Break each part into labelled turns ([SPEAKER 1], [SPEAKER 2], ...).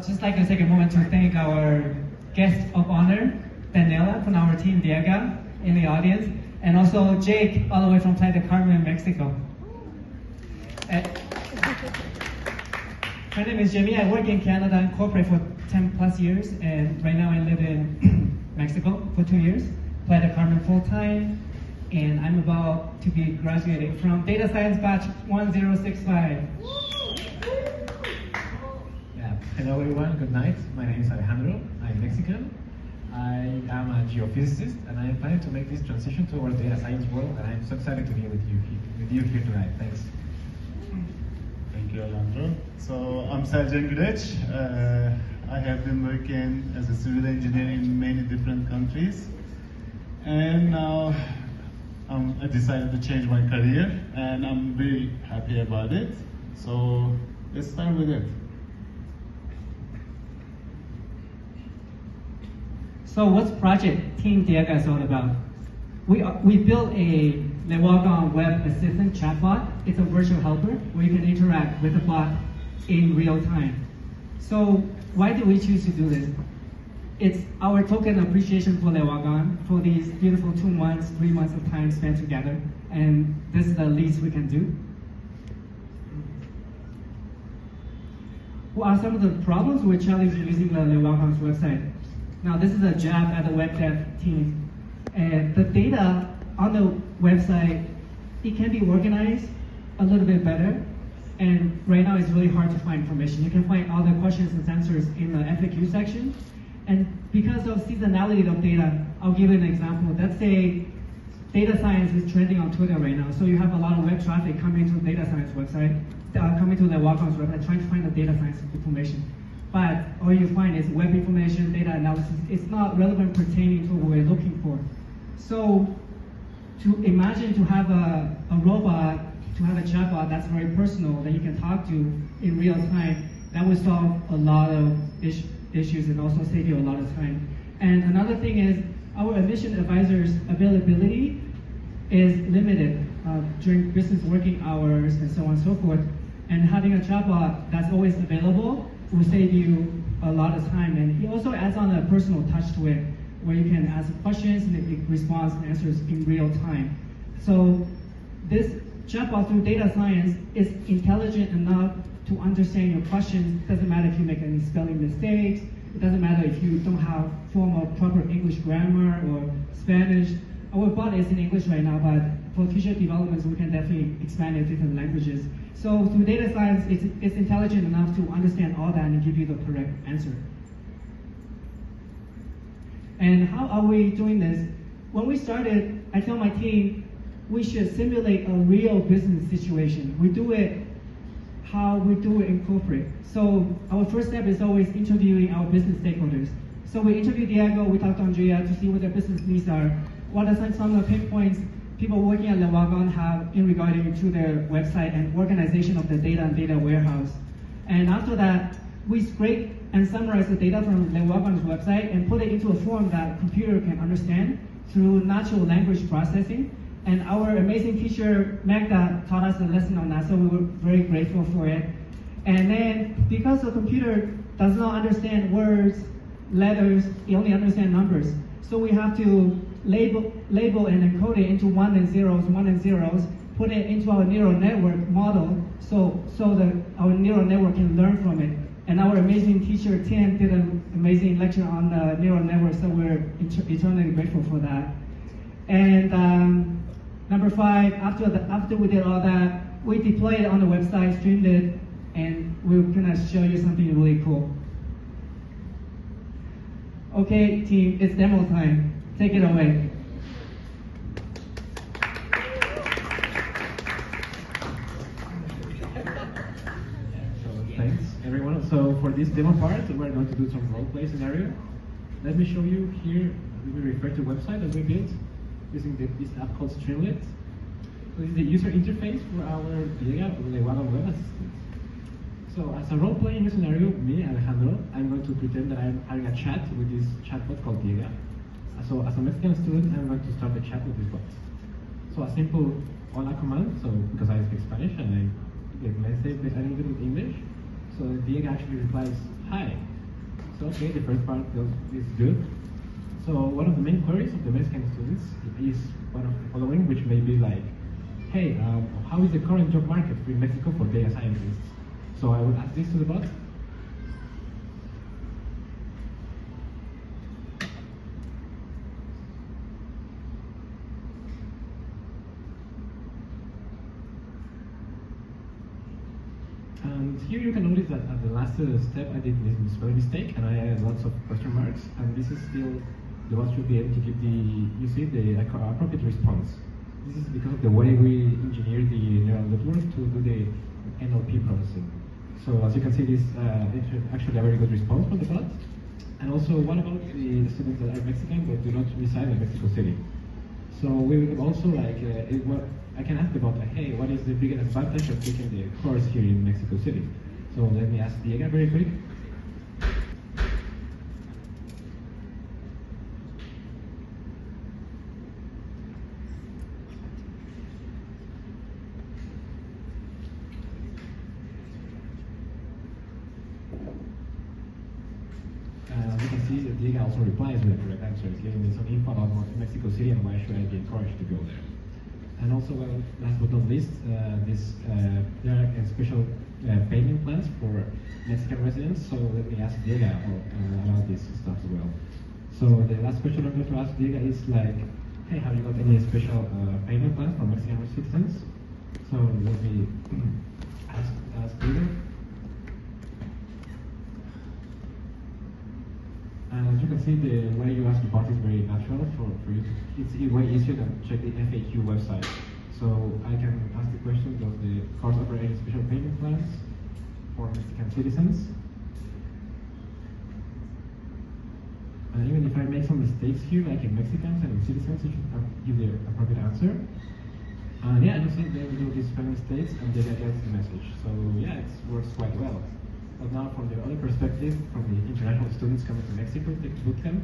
[SPEAKER 1] just like to take a moment to thank our guest of honor, Daniela from our team, Diego, in the audience, and also Jake, all the way from Playa del Carmen, Mexico. My name is Jimmy. I work in Canada and corporate for 10 plus years, and right now I live in Mexico for 2 years, Playa del Carmen full-time, and I'm about to be graduating from Data Science Batch 1065.
[SPEAKER 2] Yeah. Hello everyone, good night. My name is Alejandro. I'm Mexican. I am a geophysicist, and I am planning to make this transition to our data science world, and I'm so excited to be with you here tonight. Thanks.
[SPEAKER 3] Thank you, Alejandro. So I'm Sergen Güleç. I have been working as a civil engineer in many different countries, and now I decided to change my career, and I'm very happy about it. So let's start with it.
[SPEAKER 1] So what's Project Team Diego is all about? We built a Wagon web assistant chatbot. It's a virtual helper where you can interact with the bot in real time. So why did we choose to do this? It's our token appreciation for Wagon for these beautiful 2 months, 3 months of time spent together, and this is the least we can do. What are some of the problems we're challenging using the Wagon's website? Now this is a jab at the web dev team, and the data on the website, it can be organized a little bit better, and right now it's really hard to find information. You can find all the questions and answers in the FAQ section, and because of seasonality of data, I'll give you an example. Let's say data science is trending on Twitter right now, so you have a lot of web traffic coming to the data science website, coming to the Wagon's website, trying to find the data science information. But all you find is web information, data analysis. It's not relevant pertaining to what we're looking for. So to imagine to have a robot, to have a chatbot that's very personal, that you can talk to in real time, that would solve a lot of issues and also save you a lot of time. And another thing is our admission advisors' availability is limited during business working hours and so on and so forth. And having a chatbot that's always available will save you a lot of time, and it also adds on a personal touch to it, where you can ask questions and it responds and answers in real time. So this chatbot through data science is intelligent enough to understand your questions. It doesn't matter if you make any spelling mistakes. It doesn't matter if you don't have formal proper English grammar or Spanish. Our bot is in English right now, but for future developments, we can definitely expand it to different languages. So through data science, it's intelligent enough to understand all that and give you the correct answer. And how are we doing this? When we started, I told my team, we should simulate a real business situation. We do it how we do it in corporate. So our first step is always interviewing our business stakeholders. So we interview Diego, we talk to Andrea to see what their business needs are. What are some of the pinpoints people working at Wagon have in regarding to their website and organization of the data and data warehouse. And after that, we scrape and summarize the data from Wagon's website and put it into a form that a computer can understand through natural language processing. And our amazing teacher, Magda, taught us a lesson on that, so we were very grateful for it. And then, because the computer does not understand words, letters, it only understands numbers. So we have to label and encode it into 1 and 0s, put it into our neural network model so that our neural network can learn from it. And our amazing teacher, Tim, did an amazing lecture on the neural network, so we're eternally grateful for that. And number 5, after we did all that, we deployed it on the website, streamed it, and we're gonna show you something really cool. Okay, team, it's demo time. Take it away.
[SPEAKER 2] Thanks, everyone. So for this demo part, we're going to do some role-play scenario. Let me show you here. We refer to a website that we built using this app called Streamlit. So this is the user interface for our Wagon web assistant. So as a role-playing scenario, me, Alejandro, I'm going to pretend that I'm having a chat with this chatbot called Diego. So as a Mexican student, I'm going to start the chat with this bot. So a simple hola command, so because I speak Spanish and I let's say a little bit of English. So Diego actually replies, hi. So okay, the first part is good. So one of the main queries of the Mexican students is one of the following, which may be like, hey, how is the current job market in Mexico for data scientists? So I will ask this to the bot. And here you can notice that at the last step I did this spelling mistake and I added lots of question marks, and this is still, the bot should be able to give the appropriate response. This is because of the way we engineer the neural network to do the NLP processing. So as you can see, this it's actually a very good response from the bot. And also, what about the students that are Mexican but do not reside in Mexico City? So we will also I can ask the bot, hey, what is the biggest advantage of taking the course here in Mexico City? So let me ask Diego very quick. You can see that Diego also replies with the correct answer. It's giving me some info about Mexico City and why should I be encouraged to go there. And also, well, last but not least, there are special payment plans for Mexican residents. So let me ask Diego about this stuff as well. So the last question I'm going to ask Diego is like, hey, have you got any special payment plans for Mexican citizens? So let me ask Diego. And as you can see, the way you ask the bot is very natural for you. It's way easier than check the FAQ website. So I can ask the question, does the course offer any special payment plans for Mexican citizens? And even if I make some mistakes here, like in Mexicans and in citizens, it should give the appropriate answer. And yeah, I just think they will do these spelling mistakes and they get the message. So yeah, it works quite well. But now from the other perspective, from the international students coming to Mexico to take bootcamp,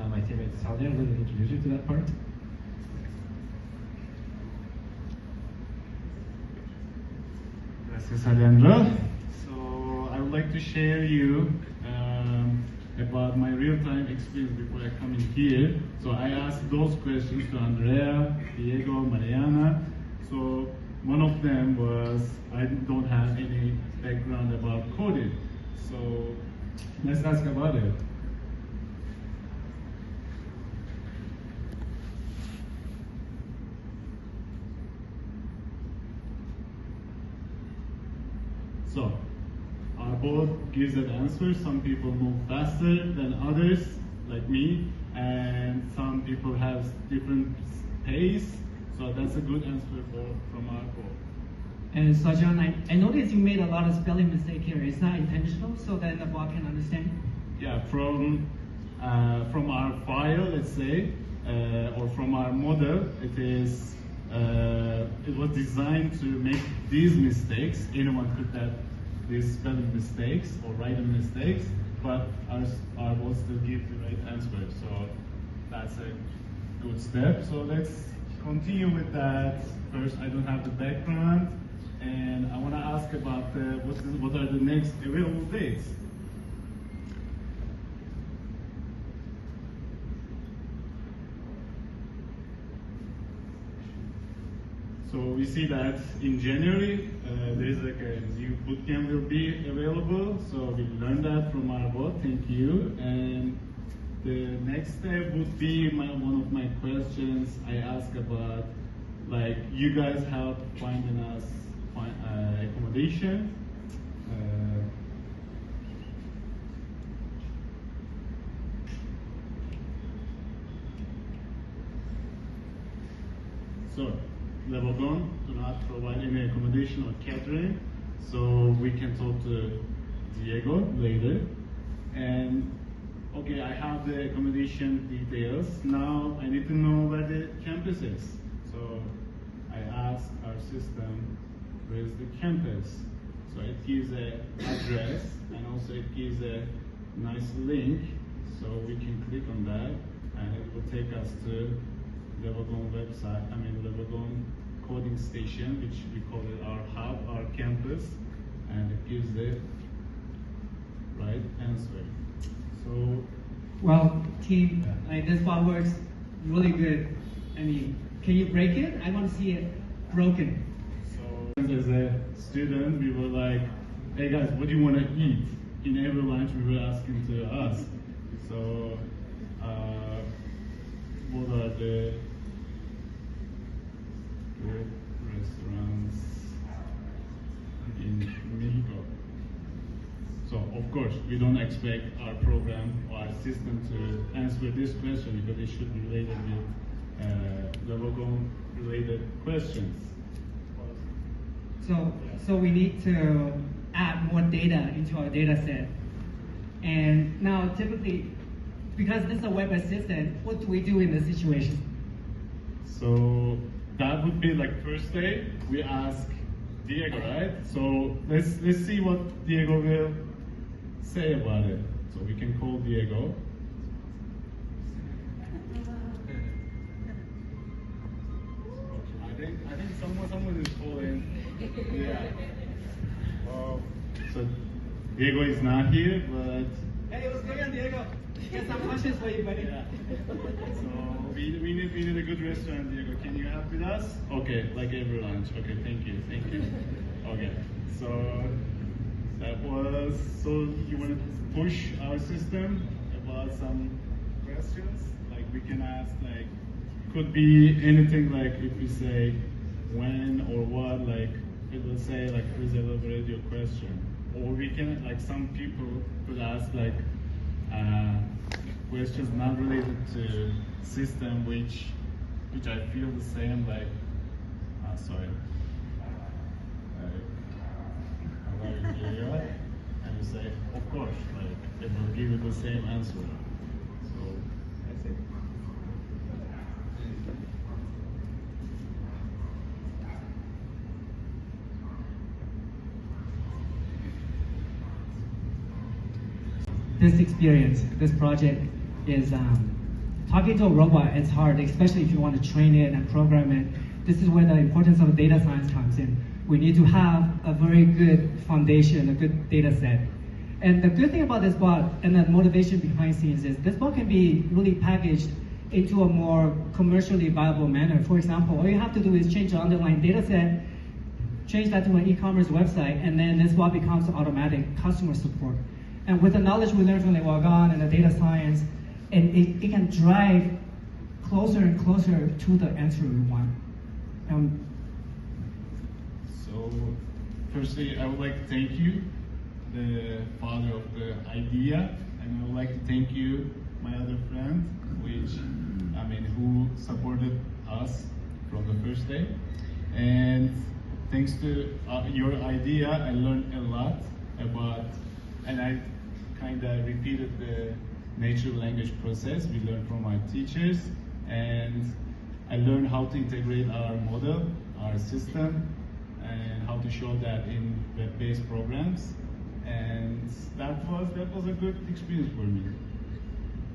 [SPEAKER 2] my teammate Salia will introduce you to that part.
[SPEAKER 3] Gracias, Alejandro. So I would like to share you about my real-time experience before I come in here. So I asked those questions to Andrea, Diego, Mariana. So one of them was, I don't have any background about coding. So let's ask about it. So our bot gives an answer. Some people move faster than others, like me, and some people have different pace. So that's a good answer from our bot.
[SPEAKER 1] And Sajan, I noticed you made a lot of spelling mistake here. It's not intentional, so that the bot can understand?
[SPEAKER 3] Yeah, from our file, let's say, or from our model, it was designed to make these mistakes. Anyone could have these spelling mistakes or writing mistakes, but our bot still give the right answer. So that's a good step. So let's continue with that. First, I don't have the background, and I want to ask about what are the next available dates. So we see that in January, there is like a new bootcamp will be available. So we learned that from our bot. Thank you. And the next step would be one of my questions. I ask about, like, you guys help finding us accommodation. So Wagon do not provide any accommodation or catering, so we can talk to Diego later. And okay, I have the accommodation details. Now I need to know where the campus is. So I ask our system, where is the campus? So it gives an address, and also it gives a nice link, so we can click on that, and it will take us to the Wagon website, the Wagon coding station, which we call it our hub, our campus, and it gives the right answer. So,
[SPEAKER 1] Well, team, like this bot works really good. I mean, can you break it? I want to see it broken.
[SPEAKER 3] so as a student, we were like, hey guys, what do you want to eat? In every lunch, we were asking to us. So, what are the good restaurants in Mexico? So, of course, we don't expect our program or our system to answer this question because it should be related with the Wagon related questions.
[SPEAKER 1] So we need to add more data into our data set. And now typically, because this is a web assistant, what do we do in this situation?
[SPEAKER 3] So that would be like first day, we ask Diego, right? So let's see what Diego will say about it. So we can call Diego. I think someone is calling. Yeah. So Diego is not here, but
[SPEAKER 1] Hey, what's going on, Diego? Got some questions for you, buddy.
[SPEAKER 3] yeah. So we need a good restaurant, Diego. Can you help with us? Okay, like every lunch. Okay, thank you. Okay, so that was, so you want to push our system about some questions? Like we can ask, like, could be anything, like if we say when or what, like it will say like please elaborate your question. Or we can, like some people could ask like questions not related to system, which I feel the same, like sorry, how are you doing? And you say of course, like it will give you the same answer. So that's it.
[SPEAKER 1] This experience, this project is talking to a robot. It's hard, especially if you want to train it and program it. This is where the importance of data science comes in. We need to have a very good foundation, a good data set. And the good thing about this bot and the motivation behind scenes is this bot can be really packaged into a more commercially viable manner. For example, all you have to do is change the underlying data set, change that to an e-commerce website, and then this bot becomes automatic customer support. And with the knowledge we learned from the Wagon and the data science, and it can drive closer and closer to the answer we want.
[SPEAKER 3] So, firstly, I would like to thank you, the father of the idea, and I would like to thank you, my other friend, who supported us from the first day. And thanks to your idea, I learned a lot about, and I kind of repeated the natural language process we learned from our teachers, and I learned how to integrate our model, our system, and how to show that in web-based programs, and that was a good experience for me.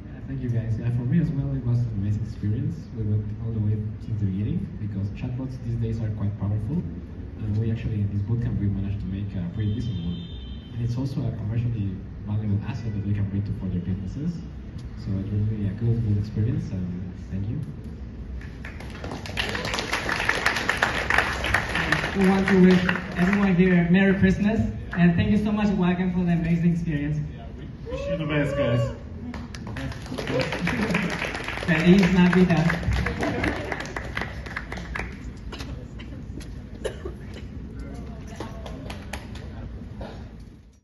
[SPEAKER 2] Yeah, thank you guys. Yeah, for me as well, it was an amazing experience. We went all the way since the beginning because chatbots these days are quite powerful, and we actually in this bootcamp we managed to make a pretty decent one. And it's also a commercially valuable asset that we can bring to further businesses. So it's really a good experience, and thank you.
[SPEAKER 1] We want to wish everyone here Merry Christmas, and thank you so much, Wagon, for the amazing experience.
[SPEAKER 3] Yeah, we wish you the best, guys.
[SPEAKER 1] Feliz Navidad.